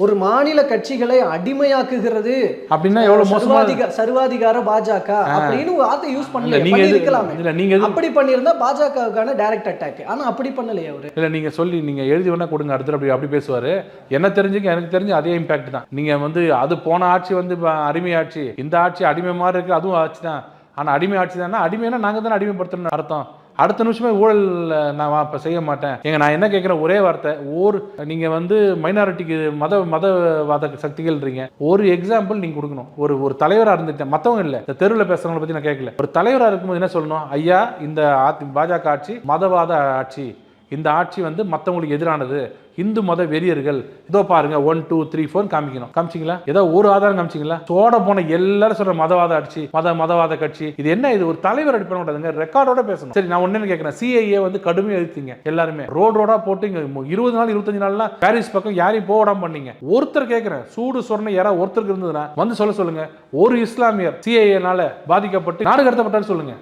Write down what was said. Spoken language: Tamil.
ஒரு மாநில கட்சிகளை அடிமையாக்குகிறது அப்படின்னா எவ்வளவு சர்வாதிகார பாஜக அப்படின்னு வார்த்தை யூஸ் பண்ணல. நீங்க இருக்கலாமே. இல்ல நீங்க அப்படி பண்ணியிருந்தா பாஜகவுக்கான டைரக்ட் அட்டாக். ஆனா அப்படி பண்ணலையே அவரு. இல்ல நீங்க சொல்லி நீங்க எழுதி வேணா கொடுங்க, அடுத்து அப்படி பேசுவாரு. என்ன தெரிஞ்சுக்க எனக்கு தெரிஞ்சு அதே இம்பாக்ட் தான். நீங்க அது போன ஆட்சி அடிமை ஆட்சி, இந்த ஆட்சி அடிமை மாதிரி இருக்கு, அதுவும் ஆட்சி தான். ஆனா அடிமை ஆட்சி தானே, அடிமைனா நாங்க தானே அடிமைப்படுத்தணும்னு அர்த்தம். அடுத்த நிமிஷமே ஊழல் நான் இப்போ செய்ய மாட்டேன். நான் என்ன கேட்குறேன், ஒரே வார்த்தை, நீங்கள் மைனாரிட்டிக்கு மதவாத சக்திகள்ன்றீங்க. ஒரு எக்ஸாம்பிள் நீங்கள் கொடுக்கணும். ஒரு தலைவராக இருந்துட்டேன், மற்றவங்க இல்லை, இந்த தெருவில் பேசுறவங்களை பற்றி நான் கேட்கல. ஒரு தலைவராக இருக்கும்போது என்ன சொல்லணும், ஐயா இந்த பாஜக ஆட்சி மதவாத ஆட்சி, இந்த ஆட்சி மற்றவங்களுக்கு எதிரானது, இந்து மத வெறியர்கள், இதோ பாருங்க 1 2 3 4 காமிக்கணும். காமிச்சிங்களா? ஏதோ ஒரு ஆதாரம் காமிச்சிங்களா? சோட போன எல்லாரும் சொல்ற மதவாத ஆட்சி, மதவாத கட்சி, இது என்ன? இது ஒரு தலைவர் அடி பண்ண மாட்டாதுங்க, ரெக்கார்டோட பேசணும். சரி, நான் ஒன்னு கேட்கிறேன், சிஐஏ கடுமையா எழுத்தீங்க எல்லாருமே, ரோடா போட்டு இங்க 20 நாள் 25 நாள்லாம் பாரிஸ் பக்கம் யாரையும் போடாம பண்ணீங்க. ஒருத்தர் கேட்கிறேன், சூடு சொன்ன யாராவது ஒருத்தருக்கு இருந்ததுன்னா சொல்லுங்க, ஒரு இஸ்லாமியர் சிஐஏனால பாதிக்கப்பட்டு நாடு கடத்தப்பட்டான்னு சொல்லுங்க.